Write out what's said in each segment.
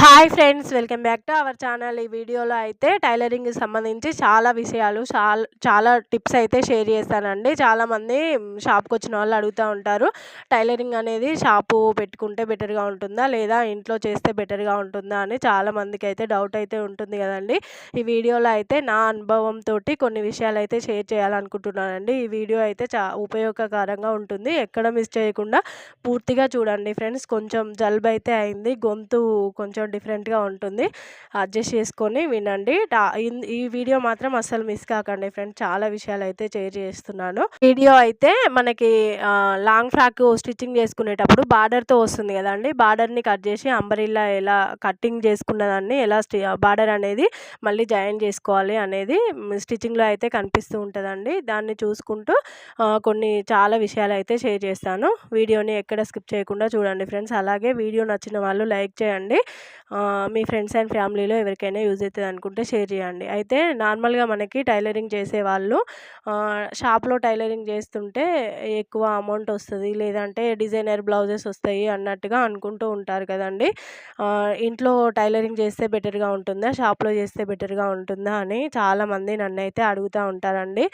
Hi friends, welcome back to our channel. ఈ వీడియోలో అయితే టైలరింగ్‌కి సంబంధించి చాలా విషయాలు, చాలా టిప్స్ అయితే షేర్ చేస్తానండి. చాలామంది షాప్‌కొచ్చిన వాళ్ళు అడుగుతా ఉంటారు. టైలరింగ్ అనేది షాపు పెట్టుకుంటే బెటర్‌గా ఉంటుందా? లేదా ఇంట్లో చేస్తే బెటర్‌గా ఉంటుందా? అని చాలామందికైతే డౌట్ అయితే ఉంటుంది కదండీ. ఈ వీడియోలో అయితే నా అనుభవంతోటి కొన్ని విషయాలైతే షేర్ చేయాలనుకుంటున్నానండి. ఈ వీడియో అయితే ఉపయోగకరంగా ఉంటుంది. ఎక్కడ మిస్ చేయకుండా పూర్తిగా చూడండి ఫ్రెండ్స్. కొంచెం జలుబైతే అయింది. గొంతు కొంచెం డిఫరెంట్‌గా ఉంటుంది. అడ్జస్ట్ చేసుకొని వినండి. ఈ వీడియో మాత్రం అస్సలు మిస్ కాకండి ఫ్రెండ్స్. చాలా విషయాలైతే షేర్ చేస్తున్నాను. వీడియో అయితే మనకి లాంగ్ ఫ్రాక్ స్టిచ్చింగ్ చేసుకునేటప్పుడు బార్డర్‌తో వస్తుంది కదండీ. బార్డర్‌ని కట్ చేసి అంబ్రెల్లా ఎలా కటింగ్ చేసుకున్నదాన్ని ఎలా బార్డర్ అనేది మళ్ళీ జాయిన్ చేసుకోవాలి అనేది స్టిచ్చింగ్‌లో అయితే కనిపిస్తూ ఉంటదండి. దాన్ని చూసుకుంటూ కొన్ని చాలా విషయాలైతే షేర్ చేస్తాను. వీడియోని ఎక్కడ స్కిప్ చేయకుండా చూడండి ఫ్రెండ్స్. అలాగే వీడియో నచ్చిన వాళ్ళు లైక్ చేయండి. మీ ఫ్రెండ్స్ అండ్ ఫ్యామిలీలో ఎవరికైనా యూజ్ అవుతుంది అనుకుంటే షేర్ చేయండి. అయితే నార్మల్‌గా మనకి టైలరింగ్ చేసేవాళ్ళు షాప్‌లో టైలరింగ్ చేస్తుంటే ఎక్కువ అమౌంట్ వస్తది, లేదంటే డిజైనర్ బ్లౌజెస్ వస్తాయి అన్నట్టుగా అనుకుంటూ ఉంటారు కదండీ. ఇంట్లో టైలరింగ్ చేస్తే బెటర్‌గా ఉంటుందా? షాప్‌లో చేస్తే బెటర్‌గా ఉంటుందా? అని చాలామంది నన్నైతే అడుగుతూ ఉంటారండి.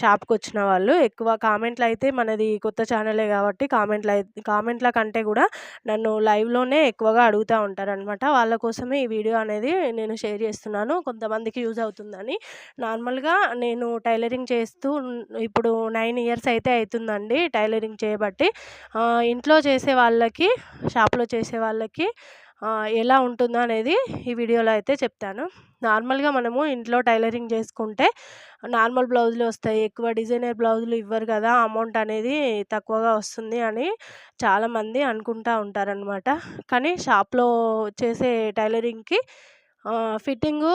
షాప్‌కొచ్చిన వాళ్ళు ఎక్కువ కామెంట్లు అయితే, మనది కొత్త ఛానలే కాబట్టి కామెంట్ల కంటే కూడా నన్ను లైవ్‌లోనే ఎక్కువగా అడుగుతూ ఉంటారనమాట. వాళ్ళ కోసమే ఈ వీడియో అనేది నేను షేర్ చేస్తున్నాను. కొంతమందికి యూజ్ అవుతుందని. నార్మల్‌గా నేను టైలరింగ్ చేస్తూ ఇప్పుడు 9 ఇయర్స్ అయితే అవుతుందండి టైలరింగ్ చేయబట్టి. ఇంట్లో చేసే వాళ్ళకి, షాప్‌లో చేసే వాళ్ళకి ఎలా ఉంటుందో అనేది ఈ వీడియోలో అయితే చెప్తాను. నార్మల్‌గా మనము ఇంట్లో టైలరింగ్ చేసుకుంటే నార్మల్ బ్లౌజులే వస్తాయి. ఎక్కువ డిజైనర్ బ్లౌజులు ఇవ్వరు కదా! అమౌంట్ అనేది తక్కువగా వస్తుంది అని చాలామంది అనుకుంటా ఉంటారనమాట. కానీ షాప్‌లో చేసే టైలరింగ్‌కి ఫిట్టింగు,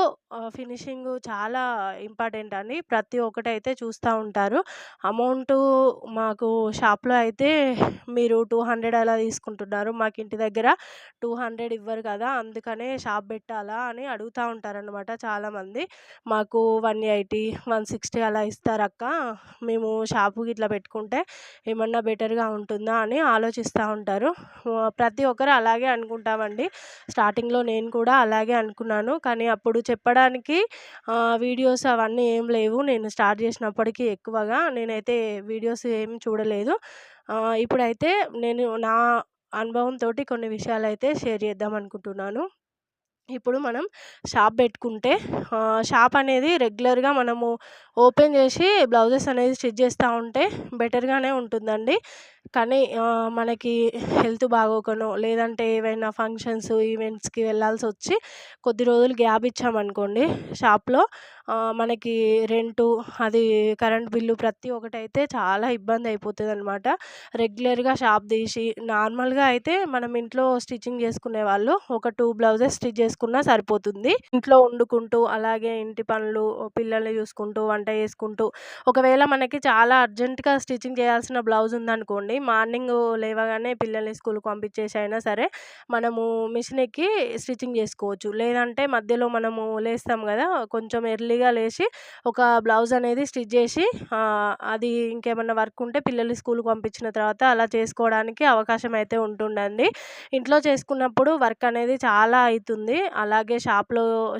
ఫినిషింగు చాలా ఇంపార్టెంట్ అండి. ప్రతి ఒక్కటైతే చూస్తా ఉంటారు. అమౌంటు మాకు షాప్‌లో అయితే మీరు 200 అలా తీసుకుంటున్నారు. మాకు ఇంటి దగ్గర 200 ఇవ్వరు కదా! అందుకనే షాప్ పెట్టాలా అని అడుగుతా ఉంటారనమాట చాలామంది. మాకు 180, 160 అలా ఇస్తారక్క. మేము షాపు గిట్లా పెట్టుకుంటే ఏమన్నా బెటర్‌గా ఉంటుందా అని ఆలోచిస్తా ఉంటారు. ప్రతి ఒక్కరు అలాగే అనుకుంటామండి. స్టార్టింగ్‌లో నేను కూడా అలాగే అనుకున్నాను. కానీ అప్పుడు చెప్పడానికి వీడియోస్ అవన్నీ ఏం లేవు. నేను స్టార్ట్ చేసినప్పటికి ఎక్కువగా నేనైతే వీడియోస్ ఏమి చూడలేదు. ఇప్పుడైతే నేను నా అనుభవంతోటి కొన్ని విషయాలైతే షేర్ చేద్దాం అనుకుంటున్నాను. ఇప్పుడు మనం షాప్ పెట్టుకుంటే షాప్ అనేది రెగ్యులర్‌గా మనము ఓపెన్ చేసి బ్లౌజెస్ అనేది స్టిచ్ చేస్తా ఉంటే బెటర్‌గానే ఉంటుందండి. కానీ మనకి హెల్త్ బాగోకనో, లేదంటే ఏవైనా ఫంక్షన్స్, ఈవెంట్స్‌కి వెళ్ళాల్సొచ్చి కొద్ది రోజులు గ్యాప్ ఇచ్చామనుకోండి షాప్‌లో, మనకి రెంటు, అది కరెంట్ బిల్లు ప్రతి ఒక్కటైతే చాలా ఇబ్బంది అయిపోతదనమాట. రెగ్యులర్‌గా షాప్ తీసి నార్మల్‌గా అయితే మనం ఇంట్లో స్టిచ్చింగ్ చేసుకునేవాళ్ళు ఒక 2 బ్లౌజెస్ స్టిచ్ చేసుకున్నా సరిపోతుంది. ఇంట్లో వండుకుంటూ, అలాగే ఇంటి పనులు, పిల్లల్ని చూసుకుంటూ, వంట చేసుకుంటూ, ఒకవేళ మనకి చాలా అర్జెంట్‌గా స్టిచ్చింగ్ చేయాల్సిన బ్లౌజ్ ఉందనుకోండి, మార్నింగు లేవగానే పిల్లల్ని స్కూల్‌కి పంపించేసి అయినా సరే మనము మిషన్ ఎక్కి స్టిచ్చింగ్ చేసుకోవచ్చు. లేదంటే మధ్యలో మనము లేస్తాం గదా! కొంచెం ఎర్లీగా లేచి ఒక బ్లౌజ్ అనేది స్టిచ్ చేసి అది ఇంకేమన్నా వర్క్ ఉంటే పిల్లల్ని స్కూల్‌కి పంపించిన తర్వాత అలా చేసుకోవడానికి అవకాశం అయితే ఉంటుండండి. ఇంట్లో చేసుకున్నప్పుడు వర్క్ అనేది చాలా అయితుంది. అలాగే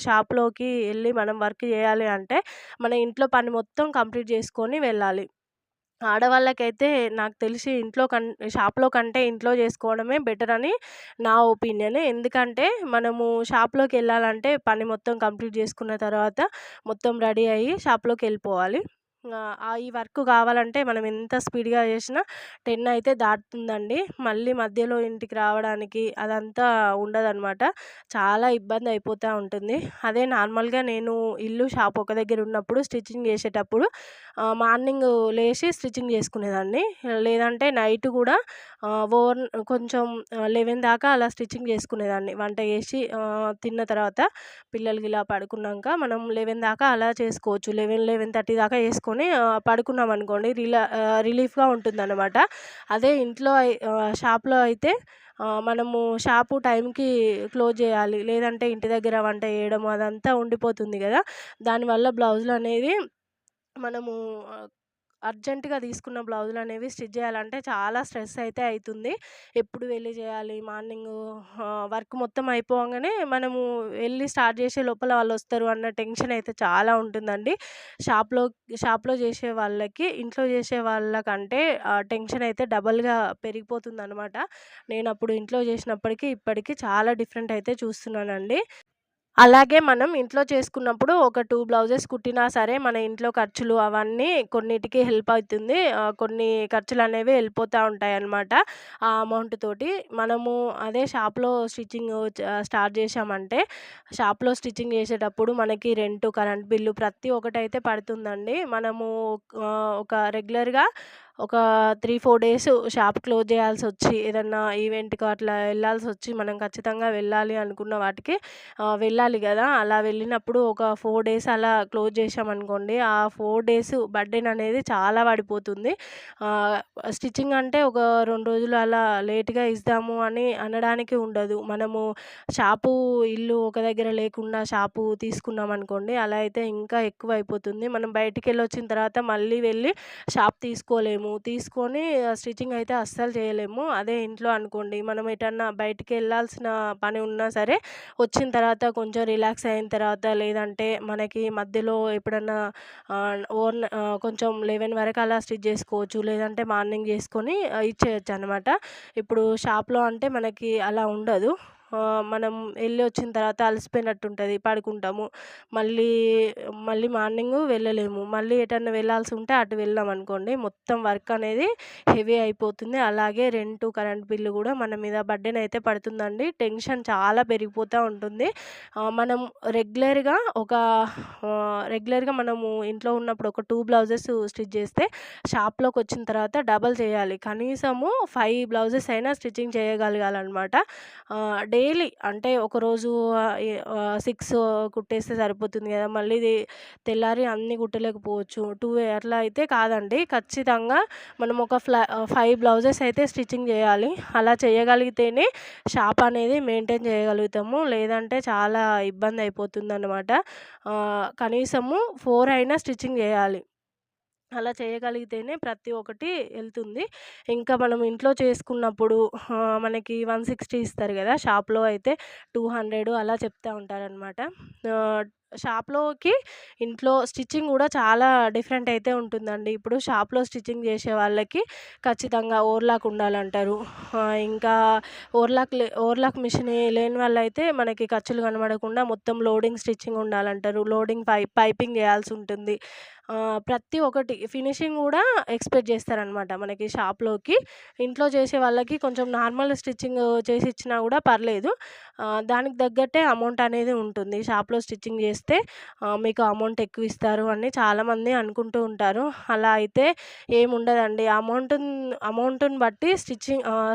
షాప్‌లోకి ఎళ్లి మనం వర్క్ చేయాలి అంటే మన ఇంట్లో పని మొత్తం కంప్లీట్ చేసుకొని వెళ్ళాలి. ఆడవాళ్ళకైతే నాకు తెలిసి షాప్‌లో కంటే ఇంట్లో చేసుకోవడమే బెటర్ అని నా ఒపీనియన్. ఎందుకంటే మనము షాప్‌లోకెళ్ళాలంటే పని మొత్తం కంప్లీట్ చేసుకున్న తర్వాత మొత్తం రెడీ అయ్యి షాప్‌లోకెళ్ళిపోవాలి. ఈ వర్క్ కావాలంటే మనం ఎంత స్పీడ్‌గా చేసినా 10 అయితే దాటుతుందండి. మళ్ళీ మధ్యలో ఇంటికి రావడానికి అదంతా ఉండదనమాట. చాలా ఇబ్బంది అయిపోతా ఉంటుంది. అదే నార్మల్‌గా నేను షాప్ ఒక దగ్గర ఉన్నప్పుడు స్టిచ్చింగ్ చేసేటప్పుడు మార్నింగు లేచి స్టిచ్చింగ్ చేసుకునేదాన్ని. లేదంటే నైట్ గూడా కొంచెం 11 దాకా అలా స్టిచ్చింగ్ చేసుకునేదాన్ని. వంట చేసి తిన్న తర్వాత పిల్లలు గిలా పడుకున్నాంక మనం 11 దాకా అలా చేసుకోవచ్చు. 11:30 దాకా చేసుకొని పడుకున్నామనుకోండి రిలీఫ్‌గా ఉంటుందనమాట. అదే షాప్‌లో అయితే మనము షాపు టైంకి క్లోజ్ చేయాలి. లేదంటే ఇంటి దగ్గర వంట చేయడం అదంతా ఉండిపోతుంది గదా! దానివల్ల బ్లౌజులనేవి మనము అర్జెంట్‌గా తీసుకున్న బ్లౌజులనేవి స్టిచ్ చేయాలంటే చాలా స్ట్రెస్ అయితే అయితుంది. ఎప్పుడు వెళ్లి చేయాలి? మార్నింగు వర్క్ మొత్తం అయిపోవంగానే మనము వెళ్లి స్టార్ట్ చేసే లోపల వాళ్ళొస్తారు అన్న టెన్షన్ అయితే చాలా ఉంటుందండి. షాప్‌లో షాప్‌లో చేసే వాళ్ళకి, ఇంట్లో చేసే వాళ్ళకంటే టెన్షన్ అయితే డబల్‌గా పెరిగిపోతుందనమాట. నేనప్పుడు ఇంట్లో చేసినప్పటికి, ఇప్పటికి చాలా డిఫరెంట్ అయితే చూస్తున్నానండి. అలాగే మనం ఇంట్లో చేసుకున్నప్పుడు ఒక 2 బ్లౌజెస్ కుట్టినా సరే, మన ఇంట్లో ఖర్చులు అవన్నీ కొన్నిటికి హెల్ప్ అయితుంది. కొన్ని ఖర్చులనేవి ఎళ్ళిపోతా ఉంటాయన్నమాట. ఆ అమౌంట్ తోటి. మనము అదే షాప్‌లో స్టిచ్చింగు స్టార్ట్ చేశామంటే, షాప్‌లో స్టిచ్చింగ్ చేసేటప్పుడు మనకి రెంటు, కరెంట్ బిల్లు ప్రతి ఒక్కటైతే పడుతుందండి. మనము ఒక రెగ్యులర్‌గా ఒక 3, 4 డేస్ షాప్ క్లోజ్ చేయాల్సొచ్చి, ఏదన్నా ఈవెంట్‌కో అట్లా ఎళ్ళాల్సొచ్చి, మనం ఖచ్చితంగా వెళ్ళాలి అనుకున్న వాటికి వెళ్ళాలి గదా! అలా వెళ్ళినప్పుడు ఒక 4 డేస్ అలా క్లోజ్ చేశామనుకోండి, ఆ 4 డేస్ బర్డెన్ అనేది చాలా పడిపోతుంది. ఆహ్, స్టిచ్చింగ్ అంటే ఒక 2 రోజులు అలా లేట్‌గా ఇస్తాము అని అనడానికి ఉండదు. మనము షాపు, ఇల్లు ఒక దగ్గర లేకుండా షాపు తీసుకున్నామనుకోండి, అలా అయితే ఇంకా ఎక్కువైపోతుంది. మనం బయటికెళ్ళొచ్చిన తర్వాత మళ్ళీ వెళ్ళి షాప్ తీసుకోలేము. తీసుకొని స్టిచ్చింగ్ అయితే అస్సలు చేయలేము. అదే ఇంట్లో అనుకోండి, మనం ఎటన్నా బయటికెళ్ళాల్సిన పని ఉన్నా సరే, వచ్చిన తర్వాత కొంచెం రిలాక్స్ అయిన తర్వాత, లేదంటే మనకి మధ్యలో ఎప్పుడన్నా కొంచెం 11 వరకు అలా స్టిచ్ చేసుకోవచ్చు. లేదంటే మార్నింగ్ చేసుకొని ఇచ్చేయొచ్చనమాట. ఇప్పుడు షాప్‌లో అంటే మనకి అలా ఉండదు. మనం ఎళ్లి వచ్చిన తర్వాత అలసిపోయినట్టుంటది. పడుకుంటాము. మళ్ళీ, మళ్ళీ మార్నింగు వెళ్ళలేము. మళ్ళీ ఎటన్నా వెళ్ళాల్సి ఉంటే అటు వెళ్ళామనుకోండి, మొత్తం వర్క్ అనేది హెవీ అయిపోతుంది. అలాగే రెంటు, కరెంట్ బిల్లు గూడా మన మీద బర్డెన్ అయితే పడుతుందండి. టెన్షన్ చాలా పెరిగిపోతా ఉంటుంది. మనం రెగ్యులర్‌గా ఒక రెగ్యులర్‌గా మనము ఇంట్లో ఉన్నప్పుడు ఒక 2 బ్లౌజెస్ స్టిచ్ చేస్తే, షాప్‌లోకొచ్చిన తర్వాత డబల్ చేయాలి. కనీసము 5 బ్లౌజెస్ అయినా స్టిచ్చింగ్ చేయగలగాలనమాట. డైలీ అంటే ఒకరోజు 6 కుట్టేస్తే సరిపోతుంది గదా! మళ్ళీ తెల్లారి అన్నీ కుట్టలేకపోవచ్చు. 2 అట్లా అయితే కాదండి. ఖచ్చితంగా మనం ఒక 5 బ్లౌజెస్ అయితే స్టిచ్చింగ్ చేయాలి. అలా చేయగలిగితేనే షాప్ అనేది మెయింటైన్ చేయగలుగుతాము. లేదంటే చాలా ఇబ్బంది అయిపోతుందనమాట. కనీసము 4 అయినా స్టిచ్చింగ్ చేయాలి. అలా చేయగలిగితేనే ప్రతి ఒక్కటి ఎళ్తుంది. ఇంకా మనం ఇంట్లో చేసుకున్నప్పుడు మనకి 160 ఇస్తారు గదా! షాప్‌లో అయితే 200 అలా చెప్తా ఉంటారనమాట. ఆహ్, షాప్‌లోకి ఇంట్లో స్టిచ్చింగ్ గూడా చాలా డిఫరెంట్ అయితే ఉంటుందండి. ఇప్పుడు షాప్‌లో స్టిచ్చింగ్ చేసే వాళ్ళకి ఖచ్చితంగా ఓవర్‌లాక్ ఉండాలంటారు. ఇంకా ఓవర్‌లాక్ మిషన్ లేని వాళ్ళైతే మనకి ఖర్చులు కనబడకుండా మొత్తం లోడింగ్ స్టిచ్చింగ్ ఉండాలంటారు. లోడింగ్ పైపింగ్ చేయాల్సుంటుంది. ప్రతి ఒక్కటి ఫినిషింగ్ గూడా ఎక్స్‌పెక్ట్ చేస్తారనమాట మనకి షాప్‌లోకి. ఇంట్లో చేసే వాళ్ళకి కొంచెం నార్మల్ స్టిచ్చింగ్ చేసిచ్చినా గూడా పర్లేదు. దానికి తగ్గట్టే అమౌంట్ అనేది ఉంటుంది. షాప్‌లో స్టిచ్చింగ్ చేస్తే మీకు అమౌంట్ ఎక్కువిస్తారు అని చాలామంది అనుకుంటూ ఉంటారు. అలా అయితే ఏముండదండి. అమౌంటుని బట్టి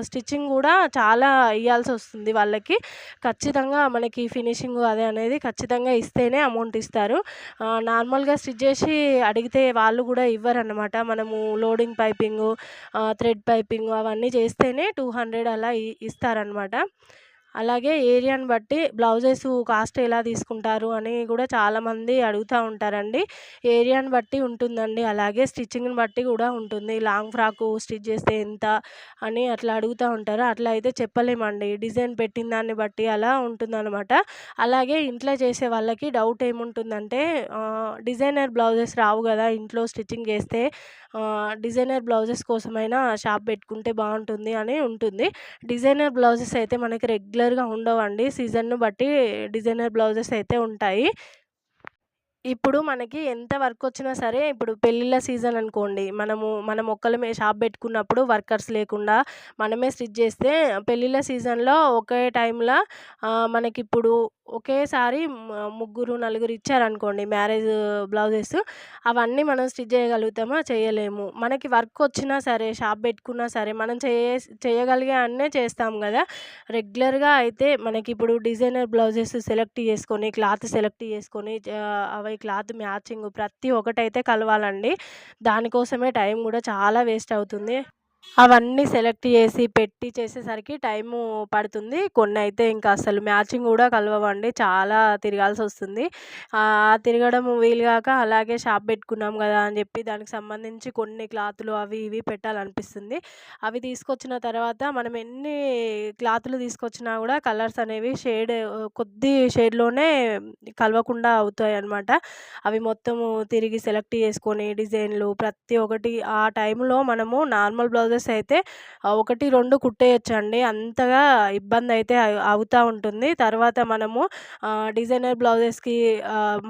స్టిచ్చింగ్ గూడా చాలా ఇయ్యాల్సొస్తుంది వాళ్ళకి. ఖచ్చితంగా మనకి ఫినిషింగు అదే అనేది ఖచ్చితంగా ఇస్తేనే అమౌంట్ ఇస్తారు. నార్మల్‌గా స్టిచ్ చేసి అడిగితే వాళ్ళు గూడా ఇవ్వరనమాట. మనము లోడింగ్ పైపింగు, థ్రెడ్ పైపింగు అవన్నీ చేస్తేనే 200 అలా ఇస్తారనమాట. అలాగే ఏరియాని బట్టి బ్లౌజెసు కాస్ట్ ఎలా తీసుకుంటారు అని గూడా చాలామంది అడుగుతా ఉంటారండి. ఏరియాని బట్టి ఉంటుందండి. అలాగే స్టిచ్చింగ్‌ని బట్టి గూడా ఉంటుంది. లాంగ్ ఫ్రాకు స్టిచ్ చేస్తే ఎంత అని అట్లా అడుగుతా ఉంటారు. అట్లా అయితే చెప్పలేమండి. డిజైన్ పెట్టిన దాన్ని బట్టి అలా ఉంటుందనమాట. అలాగే ఇంట్లో చేసే వాళ్ళకి డౌట్ ఏముంటుందంటే, డిజైనర్ బ్లౌజెస్ రావు గదా! ఇంట్లో స్టిచ్చింగ్ చేస్తే. డిజైనర్ బ్లౌజెస్ కోసమైనా షాప్ పెట్టుకుంటే బావుంటుంది అని ఉంటుంది. డిజైనర్ బ్లౌజెస్ అయితే మనకి రెగ్యులర్‌గా ఉండవండి. సీజన్‌ని బట్టి డిజైనర్ బ్లౌజెస్ అయితే ఉంటాయి. ఇప్పుడు మనకి ఎంత వర్కొచ్చినా సరే, ఇప్పుడు పెళ్ళిళ్ళ సీజన్ అనుకోండి. మనం ఒక్కళ్ళమే షాప్ బెట్టుకున్నప్పుడు వర్కర్స్ లేకుండా మనమే స్టిచ్ జేస్తే, పెళ్ళిళ్ళ సీజన్‌లో ఒకే టైంల మనకిప్పుడు ఒకేసారి ముగ్గురు, నలుగురు ఇచ్చారనుకోండి మ్యారేజ్ బ్లౌజెస్. అవన్నీ మనం స్టిచ్ జేయగలుగుతామా? చేయలేము. మనకి వర్కొచ్చినా సరే, షాప్ బెట్టుకున్నా సరే, మనం చేయగలిగే అన్నే చేస్తాం గదా! రెగ్యులర్‌గా అయితే మనకిప్పుడు డిజైనర్ బ్లౌజెస్ సెలెక్ట్ చేసుకొని, క్లాత్ సెలెక్ట్ చేసుకొని, అవి క్లాత్ మ్యాచింగ్ ప్రతి ఒక్కటైతే కలవాలండి. దానికోసమే టైం గూడా చాలా వేస్ట్ అవుతుంది. అవన్నీ సెలెక్ట్ చేసి, పెట్టి చేసేసరికి టైము పడుతుంది. కొన్నయితే ఇంకా అసలు మ్యాచింగ్ గూడా కలవవండి. చాలా తిరగాల్సొస్తుంది. తిరగడం వీలుగాక అలాగే షాప్ పెట్టుకున్నాం గదా అని జెప్పి దానికి సంబంధించి కొన్ని క్లాతులు అవి ఇవి పెట్టాలనిపిస్తుంది. అవి తీసుకొచ్చిన తర్వాత మనం ఎన్ని క్లాతులు తీసుకొచ్చినా గూడా కలర్స్ అనేవి కొద్ది షేడ్‌లోనే కలవకుండా అవుతాయన్నమాట. అవి మొత్తము తిరిగి సెలెక్ట్ చేసుకొని డిజైన్‌లు ప్రతి ఒక్కటి ఆ టైంలో మనము నార్మల్ బ్లౌజెస్ అయితే 1, 2 కుట్టేయొచ్చండి. అంతగా ఇబ్బందయితే అవుతా ఉంటుంది. తర్వాత మనము డిజైనర్ బ్లౌజెస్‌కి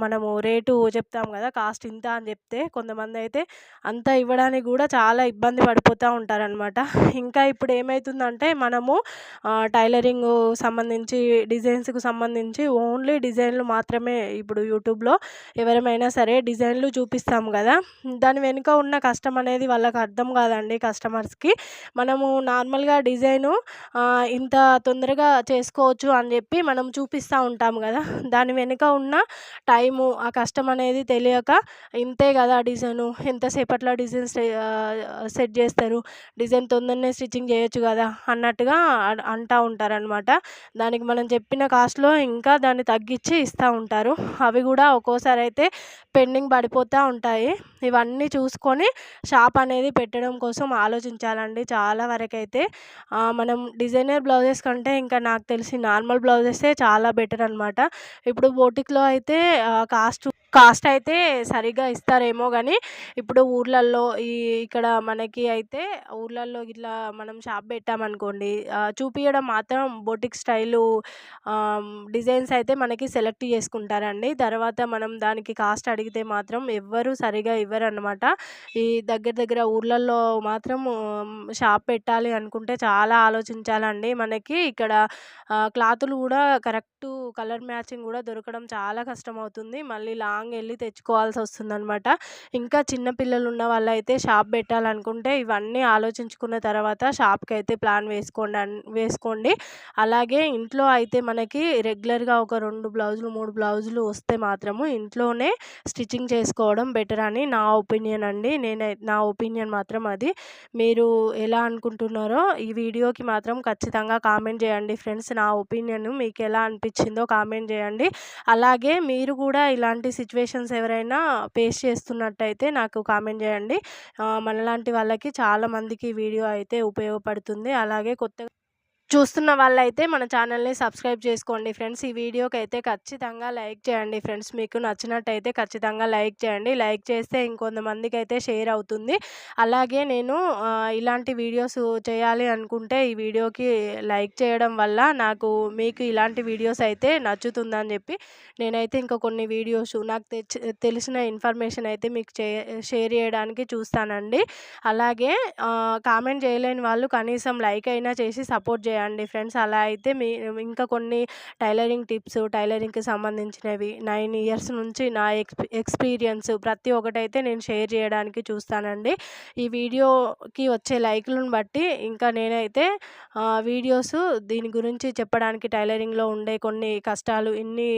మనము రేటు చెప్తాం గదా! కాస్ట్ ఇంత అని జెప్తే కొంతమందయితే అంత ఇవ్వడానికి గూడా చాలా ఇబ్బంది పడిపోతా ఉంటారనమాట. ఇంకా ఇప్పుడు ఏమైతుందంటే మనము టైలరింగు సంబంధించి డిజైన్స్‌కి సంబంధించి ఓన్లీ డిజైన్‌లు మాత్రమే ఇప్పుడు యూట్యూబ్‌లో ఎవరమైనా సరే డిజైన్‌లు చూపిస్తాం గదా! దాని వెనుక ఉన్న కష్టం అనేది వాళ్ళకి అర్థం కాదండి కస్టమర్స్‌కి. మనము నార్మల్‌గా డిజైను ఇంత తొందరగా చేసుకోవచ్చు అని జెప్పి మనం చూపిస్తా ఉంటాం గదా! దాని వెనుక ఉన్న టైము, ఆ కష్టం అనేది తెలియక ఇంతే గదా డిజైను, ఎంతసేపట్లో సెట్ జేస్తారు. డిజైన్ తొందరనే స్టిచ్చింగ్ జేయొచ్చు గదా! అన్నట్టుగా అంటా ఉంటారనమాట. దానికి మనం చెప్పిన కాస్ట్‌లో ఇంకా దాన్ని తగ్గిచ్చి ఇస్తా ఉంటారు. అవి గూడా ఒక్కోసారయితే పెండింగ్ పడిపోతా ఉంటాయి. ఇవన్నీ చూసుకొని షాప్ అనేది పెట్టడం కోసం ఆలోచించాలండి చాలా వరకైతే. మనం డిజైనర్ బ్లౌజెస్ కంటే ఇంకా నాకు తెలిసి నార్మల్ బ్లౌజెసే చాలా బెటర్ అనమాట. ఇప్పుడు బోటిక్‌లో అయితే కాస్ట్ అయితే సరిగ్గా ఇస్తారేమో గానీ, ఇప్పుడు ఊర్లల్లో ఇక్కడ మనకి అయితే ఊర్లల్లో ఇట్లా మనం షాప్ పెట్టామనుకోండి, చూపియడం మాత్రం బొటిక్ స్టైలు డిజైన్స్ అయితే మనకి సెలెక్ట్ చేసుకుంటారండి. తర్వాత మనం దానికి కాస్ట్ అడిగితే మాత్రం ఎవ్వరు సరిగ్గా ఇవ్వరనమాట. ఈ దగ్గర దగ్గర ఊర్లల్లో మాత్రం షాప్ పెట్టాలి అనుకుంటే చాలా ఆలోచించాలండి. మనకి ఇక్కడ క్లాతులు గూడా కరెక్టు కలర్ మ్యాచింగ్ గూడా దొరకడం చాలా కష్టమవుతుంది. మళ్ళీ లాంగ్ ఎళ్లి తెచ్చుకోవాల్సొస్తుందనమాట. ఇంకా చిన్న పిల్లలున్న వాళ్ళైతే షాప్ పెట్టాలనుకుంటే ఇవన్నీ ఆలోచించుకున్న తర్వాత షాప్‌కైతే ప్లాన్ వేసుకోండి. అలాగే ఇంట్లో అయితే మనకి రెగ్యులర్‌గా ఒక 2 బ్లౌజులు, 3 బ్లౌజులు వస్తే మాత్రము ఇంట్లోనే స్టిచ్చింగ్ చేసుకోవడం బెటర్ అని నా ఒపీనియన్ అండి. నా ఒపీనియన్ మాత్రం అది. మీరు ఎలా అనుకుంటున్నారో ఈ వీడియోకి మాత్రం ఖచ్చితంగా కామెంట్ చేయండి ఫ్రెండ్స్. నా ఒపీనియన్ మీకెలా అనిపించిందో కామెంట్ చేయండి. అలాగే మీరు కూడా ఇలాంటి సిట్యుయేషన్స్ ఎవరైనా ఫేస్ చేస్తున్నట్టయితే నాకు కామెంట్ చేయండి. మనలాంటి వాళ్ళకి చాలా మందికి ఈ వీడియో అయితే ఉపయోగపడుతుంది. అలాగే కొత్తగా చూస్తున్న వాళ్ళైతే మన ఛానల్‌ని సబ్స్క్రైబ్ చేసుకోండి ఫ్రెండ్స్. ఈ వీడియోకైతే ఖచ్చితంగా లైక్ చేయండి ఫ్రెండ్స్. మీకు నచ్చినట్టయితే ఖచ్చితంగా లైక్ చేయండి. లైక్ చేస్తే ఇంకొంతమందికైతే షేర్ అవుతుంది. అలాగే నేను ఇలాంటి వీడియోస్ చేయాలి అనుకుంటే ఈ వీడియోకి లైక్ చేయడం వల్ల మీకు ఇలాంటి వీడియోస్ అయితే నచ్చుతుందని చెప్పి నేనైతే ఇంకా కొన్ని వీడియోస్ నాకు తెలిసిన ఇన్ఫర్మేషన్ అయితే మీకు షేర్ చేయడానికి చూస్తానండి. అలాగే కామెంట్ చేయలేని వాళ్ళు కనీసం లైక్ అయినా చేసి సపోర్ట్ చేయండి ఫ్రెండ్స్. అలా అయితే ఇంకా కొన్ని టైలరింగ్ టిప్స్, టైలరింగ్‌కి సంబంధించినవి 9 ఇయర్స్ నుంచి నా ఎక్స్‌పీరియన్స్ ప్రతి ఒక్కటైతే నేను షేర్ చేయడానికి చూస్తానండి. ఈ వీడియోకి వచ్చే లైకులను బట్టి ఇంకా నేనైతే వీడియోస్ దీని గురించి చెప్పడానికి టైలరింగ్‌లో ఉండే కొన్ని కష్టాలు, ఇన్ని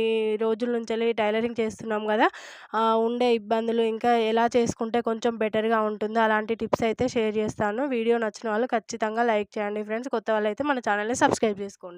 రోజుల నుంచెల్లి టైలరింగ్ చేస్తున్నాం గదా! ఉండే ఇబ్బందులు, ఇంకా ఎలా చేసుకుంటే కొంచెం బెటర్‌గా ఉంటుందో అలాంటి టిప్స్ అయితే షేర్ చేస్తాను. వీడియో నచ్చిన వాళ్ళు ఖచ్చితంగా లైక్ చేయండి ఫ్రెండ్స్. కొత్త వాళ్ళైతే మన ఛానల్‌ని సబ్స్క్రైబ్ చేసుకోండి.